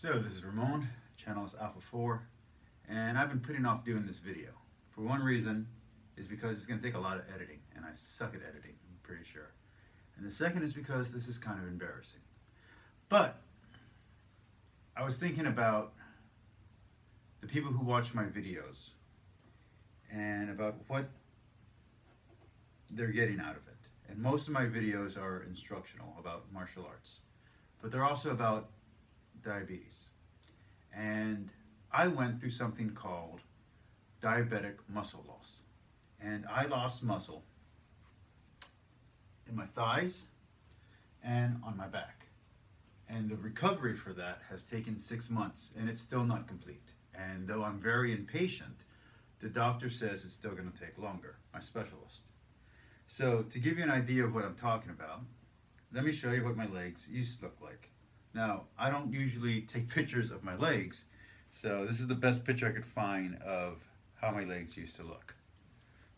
So this is Ramon, channel is Alpha 4, and I've been putting off doing this video. For one reason is because it's going to take a lot of editing, and I suck at editing, I'm pretty sure. And the second is because this is kind of embarrassing. But I was thinking about the people who watch my videos and about what they're getting out of it. And most of my videos are instructional about martial arts, but they're also about diabetes. And I went through something called diabetic muscle loss. And I lost muscle in my thighs and on my back. And the recovery for that has taken 6 months, and it's still not complete. And though I'm very impatient, the doctor says it's still going to take longer, my specialist. So to give you an idea of what I'm talking about, let me show you what my legs used to look like. Now, I don't usually take pictures of my legs, so this is the best picture I could find of how my legs used to look.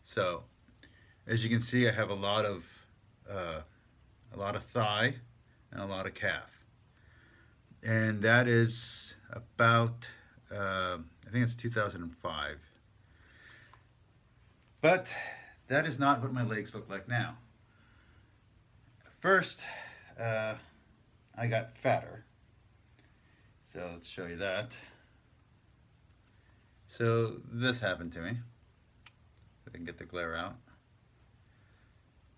So, as you can see, I have a lot of thigh and a lot of calf, and that is about I think it's 2005. But that is not what my legs look like now. First, I got fatter. So let's show you that. So this happened to me. If I can get the glare out.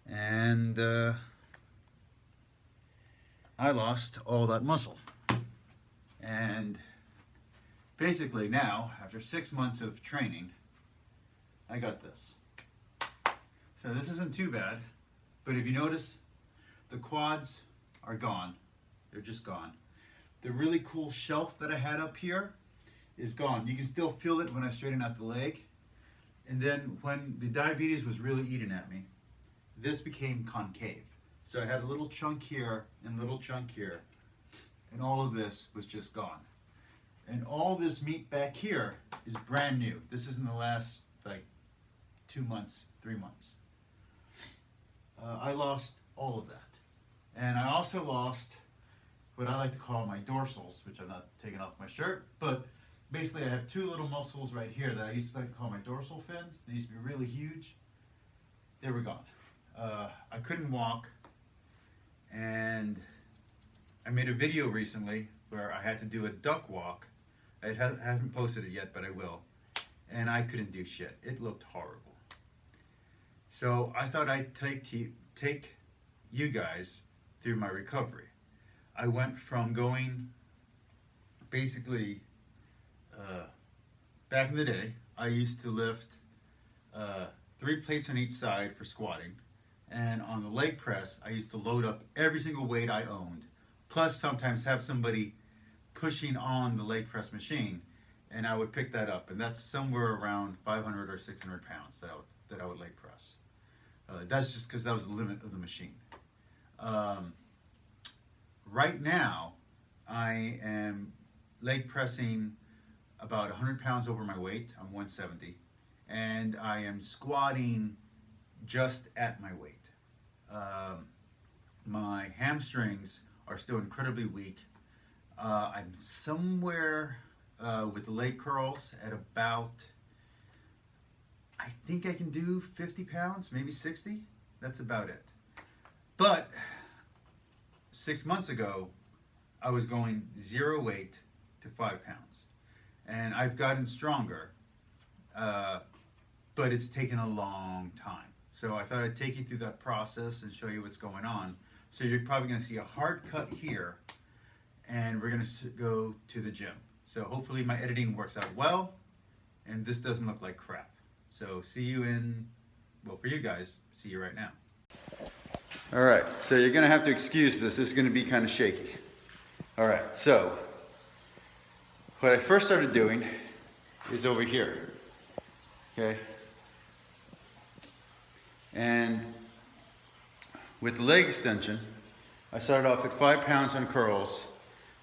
And I lost all that muscle. And basically now, after 6 months of training, I got this. So this isn't too bad, but if you notice, the quads are gone. They're just gone. The really cool shelf that I had up here is gone. You can still feel it when I straighten out the leg. And then when the diabetes was really eating at me, this became concave. So I had a little chunk here and a little chunk here, and all of this was just gone. And all this meat back here is brand new. This is in the last like 2 months, 3 months. I lost all of that. And I also lost what I like to call my dorsals, which I'm not taking off my shirt, but basically I have 2 little muscles right here that I used to like to call my dorsal fins. They used to be really huge. They were gone. I couldn't walk, and I made a video recently where I had to do a duck walk. I haven't posted it yet, but I will. And I couldn't do shit. It looked horrible. So I thought I'd take you guys through my recovery. I went from going, basically, back in the day, I used to lift 3 plates on each side for squatting, and on the leg press, I used to load up every single weight I owned, plus sometimes have somebody pushing on the leg press machine, and I would pick that up, and that's somewhere around 500 or 600 pounds that I would leg press. That's just because that was the limit of the machine. Right now, I am leg pressing about 100 pounds over my weight. I'm 170. And I am squatting just at my weight. My hamstrings are still incredibly weak. I'm somewhere with the leg curls at about, I think I can do 50 pounds, maybe 60. That's about it. But 6 months ago, I was going 0 weight to 5 pounds. And I've gotten stronger, but it's taken a long time. So I thought I'd take you through that process and show you what's going on. So you're probably gonna see a hard cut here, and we're gonna go to the gym. So hopefully my editing works out well, and this doesn't look like crap. So see you in, well, for you guys, see you right now. All right, so you're gonna have to excuse this. This is gonna be kind of shaky. All right, so what I first started doing is over here, okay? And with the leg extension, I started off at 5 pounds on curls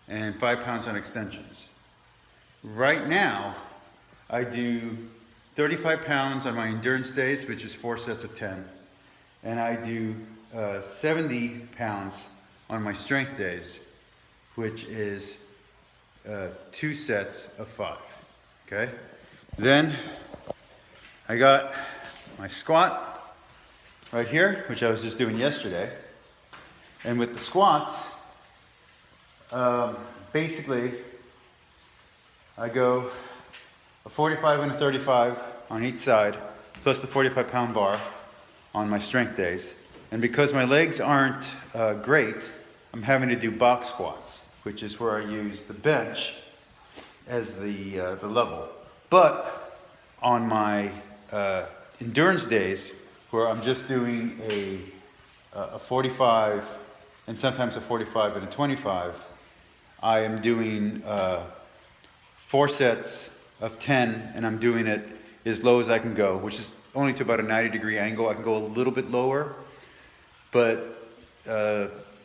and 5 pounds on extensions. Right now, I do 35 pounds on my endurance days, which is 4 sets of 10. And I do 70 pounds on my strength days, which is 2 sets of 5. Okay? Then I got my squat right here, which I was just doing yesterday. And with the squats, basically, I go a 45 and a 35 on each side, plus the 45-pound bar on my strength days. And because my legs aren't great, I'm having to do box squats, which is where I use the bench as the level. But on my endurance days, where I'm just doing a 45 and sometimes a 45 and a 25, I am doing 4 sets of 10, and I'm doing it as low as I can go, which is only to about a 90-degree angle. I can go a little bit lower, but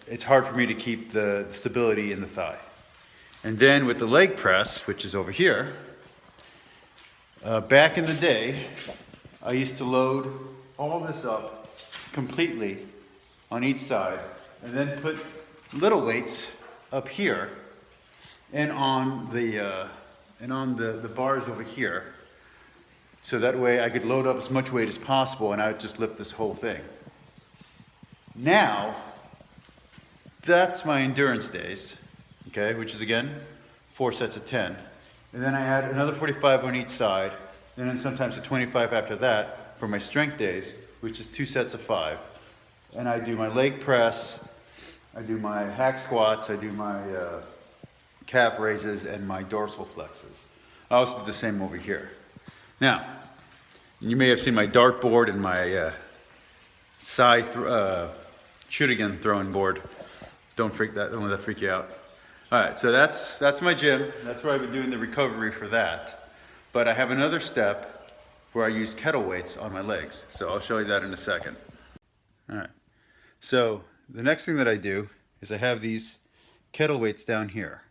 it's hard for me to keep the stability in the thigh. And then with the leg press, which is over here, back in the day, I used to load all this up completely on each side, and then put little weights up here and on the bars over here, so that way I could load up as much weight as possible and I would just lift this whole thing. Now, that's my endurance days, okay, which is again 4 sets of 10. And then I add another 45 on each side, and then sometimes a 25 after that for my strength days, which is 2 sets of 5. And I do my leg press, I do my hack squats, I do my calf raises, and my dorsal flexes. I also do the same over here. Now, you may have seen my dartboard and my shoot again throwing board. Don't let that freak you out. All right, so that's my gym. That's where I've been doing the recovery for that. But I have another step where I use kettle weights on my legs. So I'll show you that in a second. All right, so the next thing that I do is I have these kettle weights down here.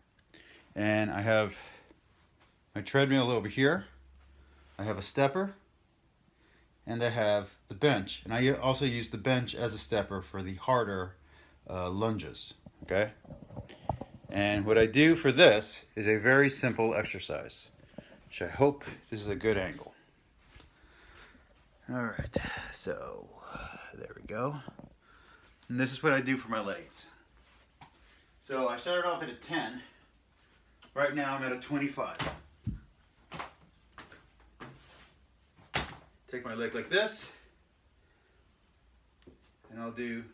And I have my treadmill over here. I have a stepper, and I have the bench. And I also use the bench as a stepper for the harder lunges, okay? And what I do for this is a very simple exercise, which I hope this is a good angle. All right, so there we go. And this is what I do for my legs. So I started off at a 10. Right now I'm at a 25. Take my leg like this, and I'll do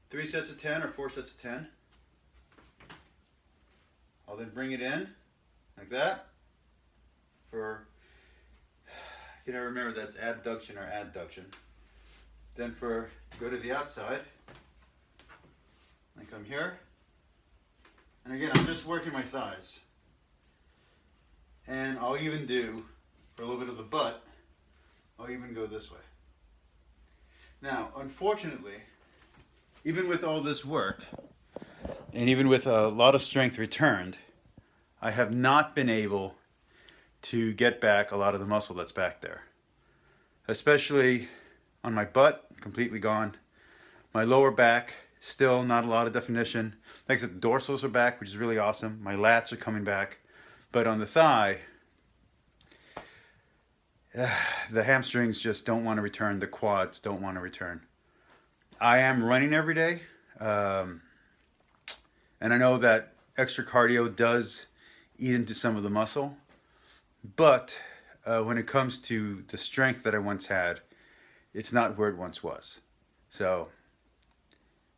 3 sets of 10 or 4 sets of 10. I'll then bring it in like that for, you know, remember that's abduction or adduction. Then go to the outside, I come here. And again, I'm just working my thighs. And I'll even do, for a little bit of the butt, I'll even go this way. Now, unfortunately, even with all this work, and even with a lot of strength returned, I have not been able to get back a lot of the muscle that's back there. Especially on my butt, completely gone. My lower back, still not a lot of definition. Like I said, the dorsals are back, which is really awesome. My lats are coming back. But on the thigh, the hamstrings just don't want to return. The quads don't want to return. I am running every day. And I know that extra cardio does eat into some of the muscle. But when it comes to the strength that I once had, it's not where it once was. So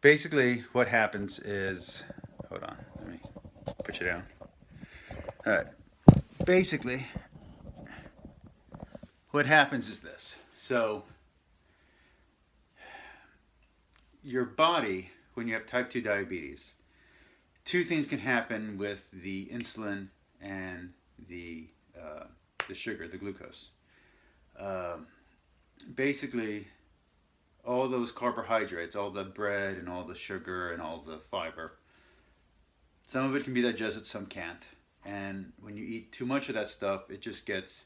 basically what happens is, hold on, let me put you down. All right, basically what happens is this. So your body, when you have type 2 diabetes, 2 things can happen with the insulin and the sugar, the glucose. Basically, all those carbohydrates, all the bread and all the sugar and all the fiber, some of it can be digested, some can't. And when you eat too much of that stuff, it just gets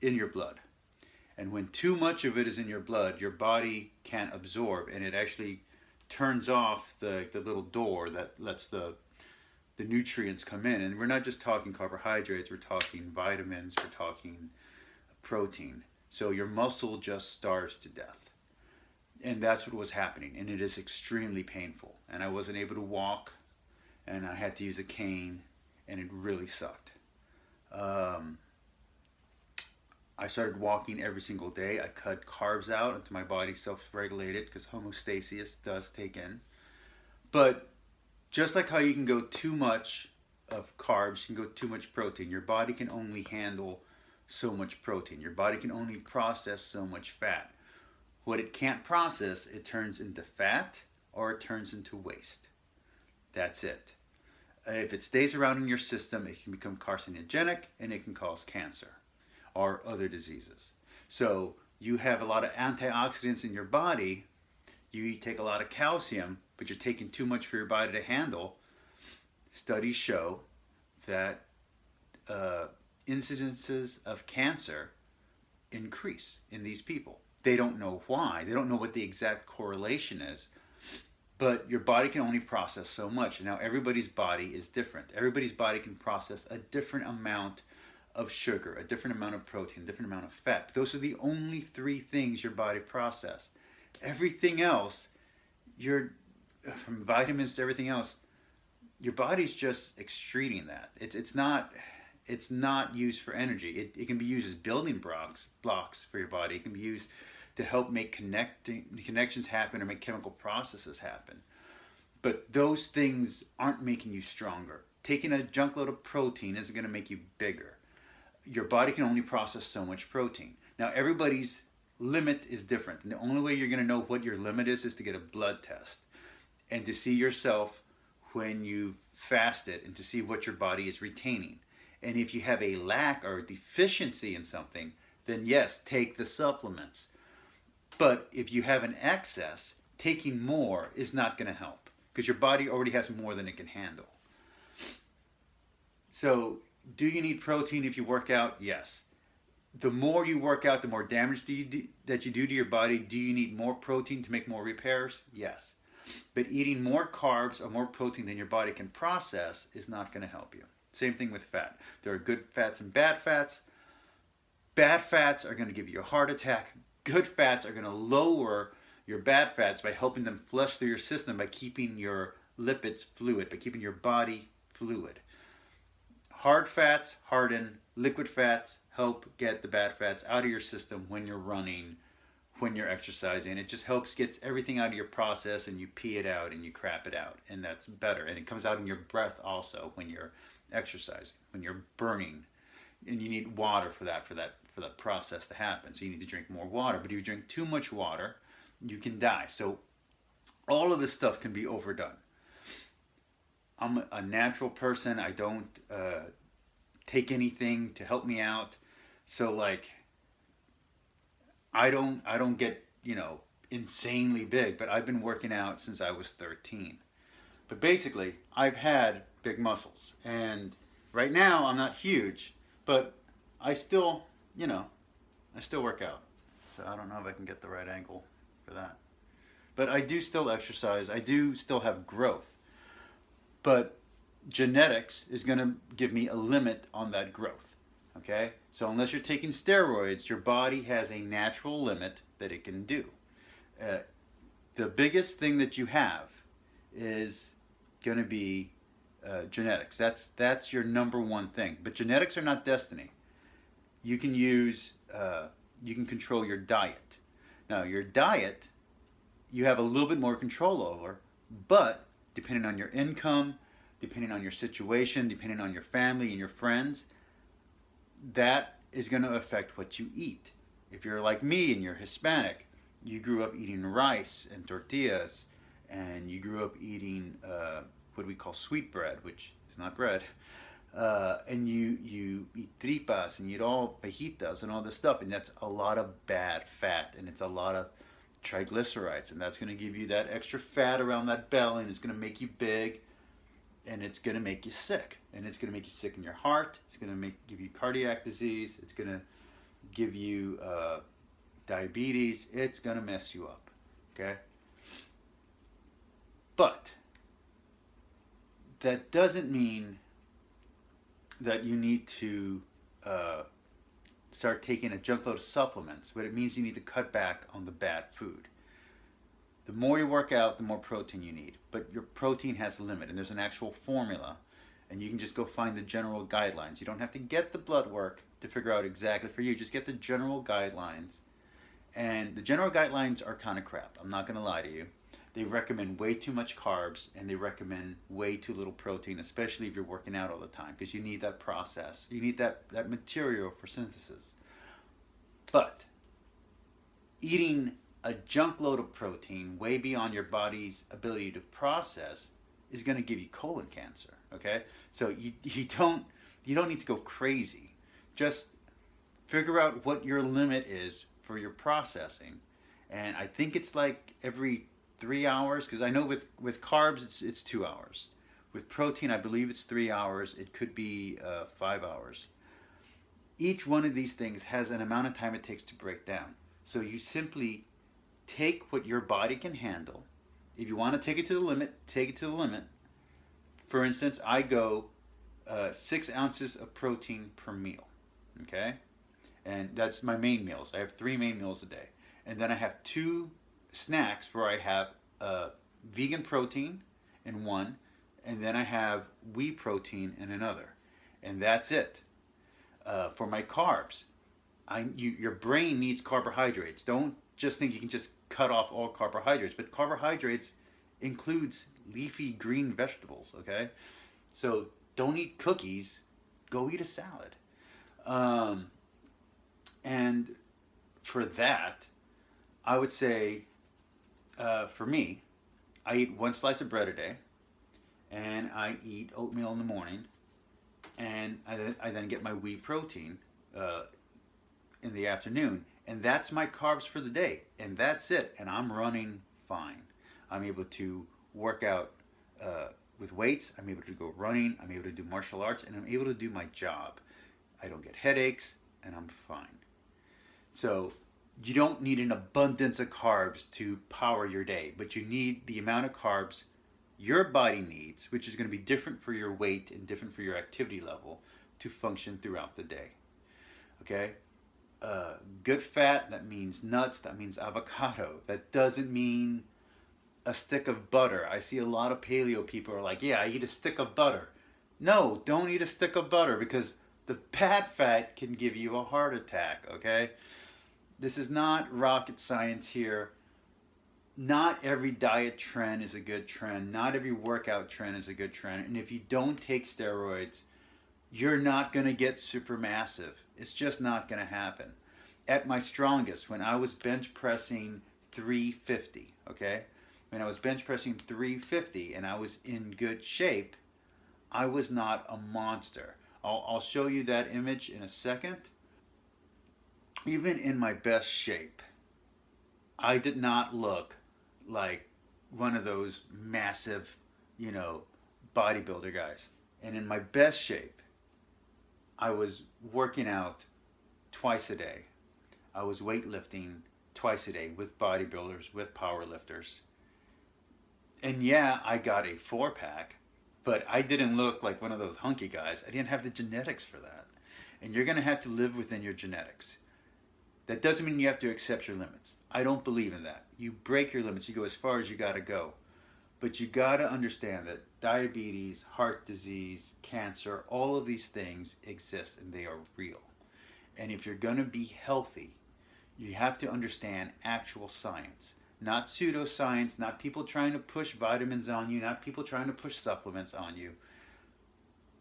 in your blood. And when too much of it is in your blood, your body can't absorb, and it actually turns off the little door that lets the the nutrients come in. And we're not just talking carbohydrates, we're talking vitamins, we're talking protein. So your muscle just starves to death. And that's what was happening. And it is extremely painful. And I wasn't able to walk, and I had to use a cane, and it really sucked. I started walking every single day. I cut carbs out until my body self-regulated, because homeostasis does take in. But just like how you can go too much of carbs, you can go too much protein. Your body can only handle so much protein. Your body can only process so much fat. What it can't process, it turns into fat or it turns into waste. That's it. If it stays around in your system, it can become carcinogenic and it can cause cancer or other diseases. So you have a lot of antioxidants in your body. You take a lot of calcium, but you're taking too much for your body to handle. Studies show that incidences of cancer increase in these people. They don't know why. They don't know what the exact correlation is. But your body can only process so much. And now everybody's body is different. Everybody's body can process a different amount of sugar, a different amount of protein, a different amount of fat. Those are the only three things your body processes. Everything else, from vitamins to everything else, your body's just excreting that. It's not used for energy. It can be used as building blocks for your body. It can be used to help make connections happen or make chemical processes happen. But those things aren't making you stronger. Taking a junk load of protein isn't going to make you bigger. Your body can only process so much protein. Now, everybody's limit is different. And the only way you're going to know what your limit is to get a blood test and to see yourself when you fasted and to see what your body is retaining. And if you have a lack or a deficiency in something, then yes, take the supplements. But if you have an excess, taking more is not going to help because your body already has more than it can handle. So, do you need protein if you work out? Yes. The more you work out, the more damage that you do to your body. Do you need more protein to make more repairs? Yes. But eating more carbs or more protein than your body can process is not going to help you. Same thing with fat. There are good fats and bad fats. Bad fats are going to give you a heart attack. Good fats are going to lower your bad fats by helping them flush through your system, by keeping your lipids fluid, by keeping your body fluid. Hard fats harden. Liquid fats help get the bad fats out of your system when you're running, when you're exercising. It just gets everything out of your process, and you pee it out and you crap it out, and that's better. And it comes out in your breath also when you're exercising, when you're burning, and you need water for that process to happen. So you need to drink more water. But if you drink too much water, you can die. So all of this stuff can be overdone. I'm a natural person. I don't take anything to help me out. So like, I don't get, insanely big, but I've been working out since I was 13. But basically, I've had big muscles, and right now I'm not huge, but I still work out. So I don't know if I can get the right angle for that. But I do still exercise. I do still have growth. But genetics is going to give me a limit on that growth. Okay? So unless you're taking steroids, your body has a natural limit that it can do. The biggest thing that you have is going to be genetics. That's your number one thing. But genetics are not destiny. You can you can control your diet. Now, your diet, you have a little bit more control over, but depending on your income, depending on your situation, depending on your family and your friends, that is going to affect what you eat. If you're like me and you're Hispanic, you grew up eating rice and tortillas, and you grew up eating what we call sweet bread, which is not bread, and you eat tripas and you eat all fajitas and all this stuff, and that's a lot of bad fat, and it's a lot of triglycerides, and that's going to give you that extra fat around that belly, and it's going to make you big, and it's going to make you sick, and it's going to make you sick in your heart. It's going to give you cardiac disease. It's going to give you diabetes. It's going to mess you up. Okay. But that doesn't mean that you need to start taking a junk load of supplements, but it means you need to cut back on the bad food. The more you work out, the more protein you need, but your protein has a limit, and there's an actual formula, and you can just go find the general guidelines. You don't have to get the blood work to figure out exactly for you. Just get the general guidelines, and the general guidelines are kind of crap. I'm not going to lie to you. They recommend way too much carbs, and they recommend way too little protein, especially if you're working out all the time, because you need that process. You need that material for synthesis. But eating a junk load of protein way beyond your body's ability to process is going to give you colon cancer. Okay, so you don't need to go crazy. Just figure out what your limit is for your processing, and I think it's like every 3 hours, because I know with carbs it's 2 hours. With protein, I believe it's 3 hours. It could be 5 hours. Each one of these things has an amount of time it takes to break down. So you simply take what your body can handle. If you want to take it to the limit, take it to the limit. For instance, I go 6 ounces of protein per meal. Okay? And that's my main meals. I have 3 main meals a day. And then I have 2 snacks where I have vegan protein in one, and then I have whey protein in another. And that's it. For my carbs, your brain needs carbohydrates. Don't just think you can just cut off all carbohydrates, but carbohydrates includes leafy green vegetables, okay? So don't eat cookies, go eat a salad. And for that, I would say, for me, I eat 1 slice of bread a day, and I eat oatmeal in the morning, and I then get my whey protein in the afternoon, and that's my carbs for the day, and that's it, and I'm running fine. I'm able to work out with weights, I'm able to go running, I'm able to do martial arts, and I'm able to do my job. I don't get headaches, and I'm fine. So you don't need an abundance of carbs to power your day, but you need the amount of carbs your body needs, which is going to be different for your weight and different for your activity level, to function throughout the day. Okay? Good fat, that means nuts, that means avocado. That doesn't mean a stick of butter. I see a lot of paleo people are like, yeah, I eat a stick of butter. No, don't eat a stick of butter, because the bad fat can give you a heart attack, okay? This is not rocket science here. Not every diet trend is a good trend. Not every workout trend is a good trend. And if you don't take steroids, you're not going to get super massive. It's just not going to happen. At my strongest, when I was bench pressing 350, okay? When I was bench pressing 350 and I was in good shape, I was not a monster. I'll show you that image in a second. Even in my best shape, I did not look like one of those massive, bodybuilder guys. And in my best shape, I was working out twice a day. I was weightlifting twice a day with bodybuilders, with powerlifters. And yeah, I got a 4-pack, but I didn't look like one of those hunky guys. I didn't have the genetics for that. And you're going to have to live within your genetics. That doesn't mean you have to accept your limits. I don't believe in that. You break your limits. You go as far as you got to go. But you got to understand that diabetes, heart disease, cancer, all of these things exist and they are real. And if you're going to be healthy, you have to understand actual science. Not pseudoscience, not people trying to push vitamins on you, not people trying to push supplements on you.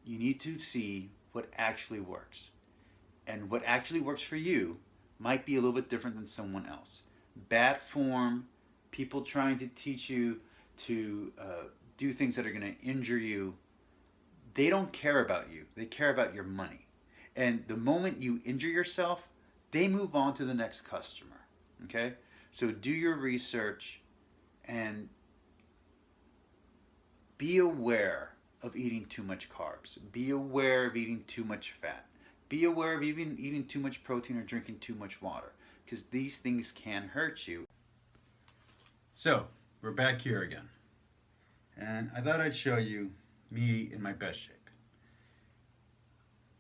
You need to see what actually works. And what actually works for you might be a little bit different than someone else. Bad form, people trying to teach you to do things that are going to injure you, they don't care about you. They care about your money. And the moment you injure yourself, they move on to the next customer. Okay? So do your research and be aware of eating too much carbs. Be aware of eating too much fat. Be aware of even eating too much protein or drinking too much water, because these things can hurt you. So, we're back here again. And I thought I'd show you me in my best shape.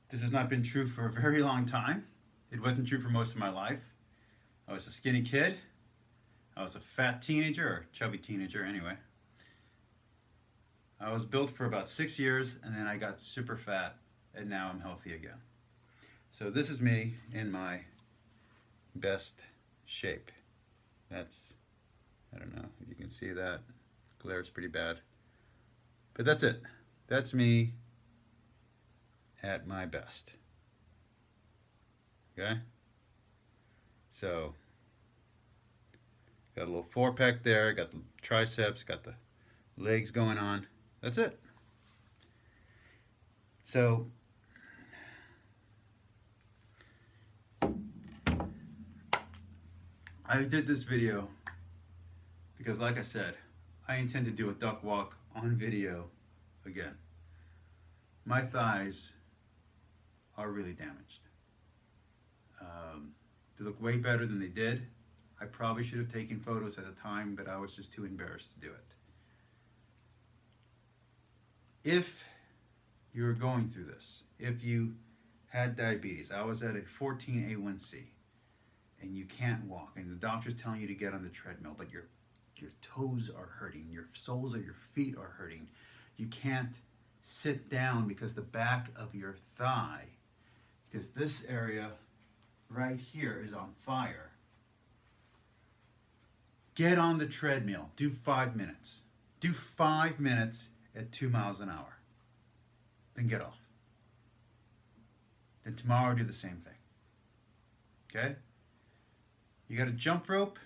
This has not been true for a very long time. It wasn't true for most of my life. I was a skinny kid. I was a fat teenager, or chubby teenager anyway. I was built for about 6 years, and then I got super fat, and now I'm healthy again. So this is me in my best shape. That's, I don't know if you can see that. Glare's pretty bad. But that's it. That's me at my best. Okay? So, got a little 4-pack there, got the triceps, got the legs going on. That's it. So, I did this video because, like I said, I intend to do a duck walk on video again. My thighs are really damaged. They look way better than they did. I probably should have taken photos at the time, but I was just too embarrassed to do it. If you're going through this, if you had diabetes, I was at a 14 A1C, and you can't walk, and the doctor's telling you to get on the treadmill, but your toes are hurting, your soles of your feet are hurting. You can't sit down because the back of your thigh, because this area right here is on fire. Get on the treadmill. Do 5 minutes. Do 5 minutes at 2 miles an hour. Then get off. Then tomorrow do the same thing. Okay? You got a jump rope?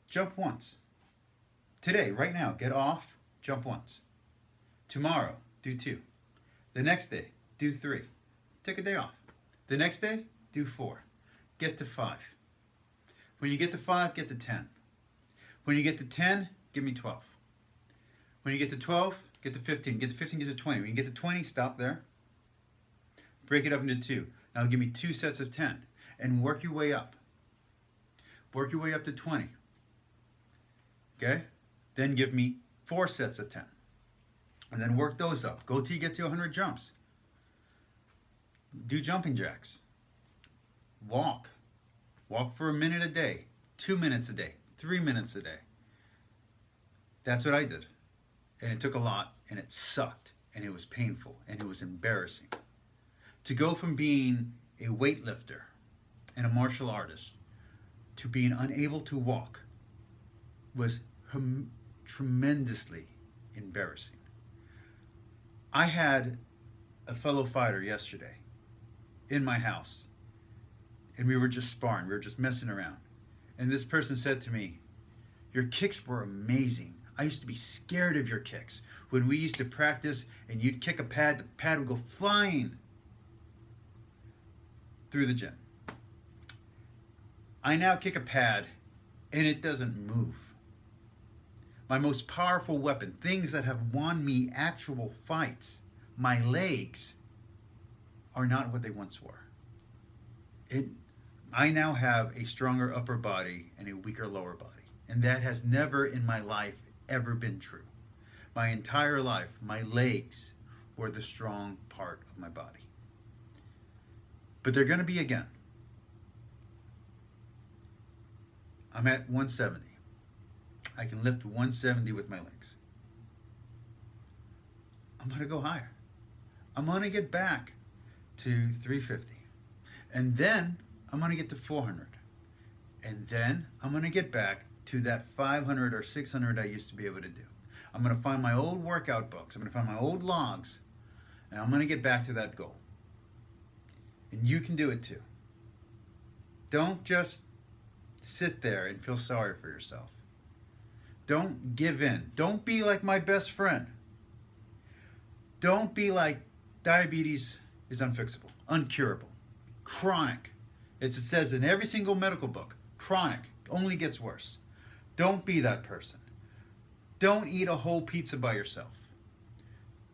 Jump once. Today, right now, get off, jump once. Tomorrow, do 2. The next day, do 3. Take a day off. The next day, do 4. Get to 5. When you get to 5, get to 10. When you get to 10, give me 12. When you get to 12, get to 15. Get to 15, get to 20. When you get to 20, stop there. Break it up into 2. Now give me 2 sets of 10. And work your way up. Work your way up to 20. Okay? Then give me 4 sets of 10. And then work those up. Go till you get to 100 jumps. Do jumping jacks. Walk. Walk for a minute a day, 2 minutes a day, 3 minutes a day. That's what I did. And it took a lot, and it sucked, and it was painful, and it was embarrassing. To go from being a weightlifter and a martial artist to being unable to walk was tremendously embarrassing. I had a fellow fighter yesterday in my house, and we were just sparring, we were just messing around. And this person said to me, "Your kicks were amazing. I used to be scared of your kicks. When we used to practice and you'd kick a pad, the pad would go flying through the gym. I now kick a pad and it doesn't move. My most powerful weapon, things that have won me actual fights, my legs, are not what they once were. I now have a stronger upper body and a weaker lower body. And that has never in my life ever been true. My entire life, my legs were the strong part of my body. But they're going to be again. I'm at 170. I can lift 170 with my legs. I'm going to go higher. I'm going to get back to 350. And then I'm going to get to 400. And then I'm going to get back to that 500 or 600 I used to be able to do. I'm going to find my old workout books. I'm going to find my old logs. And I'm going to get back to that goal. And you can do it too. Don't just sit there and feel sorry for yourself. Don't give in. Don't be like my best friend. Don't be like diabetes is unfixable, uncurable, chronic. It says in every single medical book, chronic, only gets worse. Don't be that person. Don't eat a whole pizza by yourself.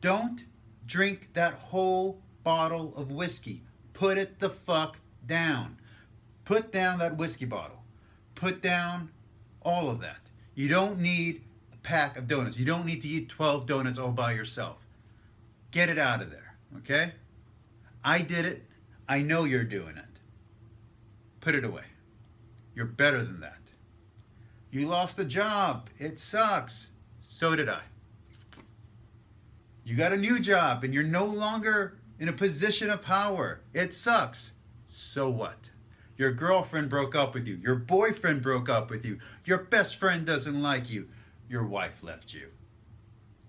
Don't drink that whole bottle of whiskey. Put it the fuck down. Put down that whiskey bottle. Put down all of that. You don't need a pack of donuts. You don't need to eat 12 donuts all by yourself. Get it out of there, okay? I did it. I know you're doing it. Put it away. You're better than that. You lost a job. It sucks. So did I. You got a new job and you're no longer in a position of power. It sucks. So what? Your girlfriend broke up with you. Your boyfriend broke up with you. Your best friend doesn't like you. Your wife left you.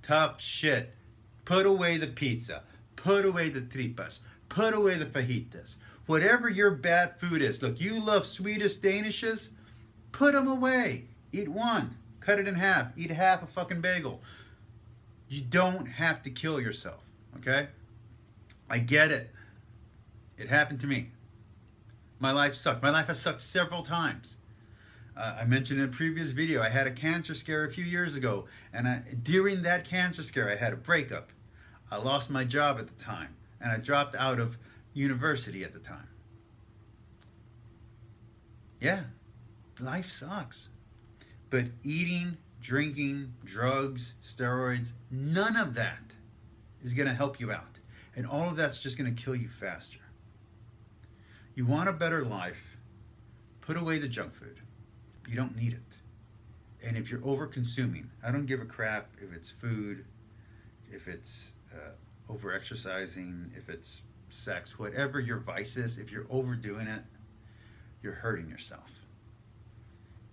Tough shit. Put away the pizza. Put away the tripas. Put away the fajitas. Whatever your bad food is. Look, you love Swedish Danishes. Put them away. Eat one. Cut it in half. Eat half a fucking bagel. You don't have to kill yourself, okay? I get it. It happened to me. My life sucked. My life has sucked several times. I mentioned in a previous video, I had a cancer scare a few years ago, and during that cancer scare, I had a breakup. I lost my job at the time, and I dropped out of university at the time. Yeah, life sucks. But eating, drinking, drugs, steroids, none of that is going to help you out. And all of that's just going to kill you faster. You want a better life, put away the junk food. You don't need it. And if you're over-consuming, I don't give a crap if it's food, if it's over-exercising, if it's sex, whatever your vice is, if you're overdoing it, you're hurting yourself.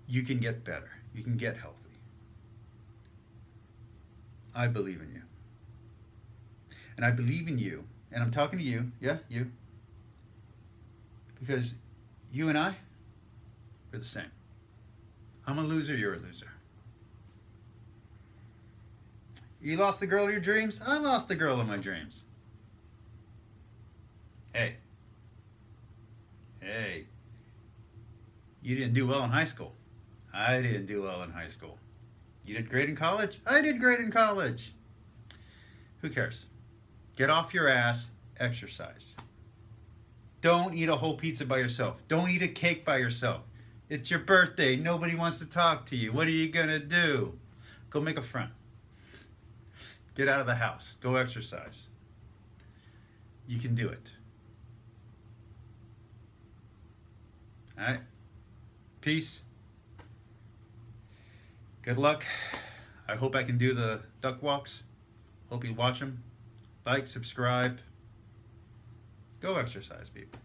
You can get better. You can get healthy. I believe in you. And I believe in you, and I'm talking to you, yeah, you, because you and I, we're the same. I'm a loser, you're a loser. You lost the girl of your dreams? I lost the girl of my dreams. Hey. Hey. You didn't do well in high school. I didn't do well in high school. You did great in college? I did great in college. Who cares? Get off your ass, exercise. Don't eat a whole pizza by yourself. Don't eat a cake by yourself. It's your birthday. Nobody wants to talk to you. What are you going to do? Go make a friend. Get out of the house. Go exercise. You can do it. All right? Peace. Good luck. I hope I can do the duck walks. Hope you watch them. Like, subscribe. Go exercise, people.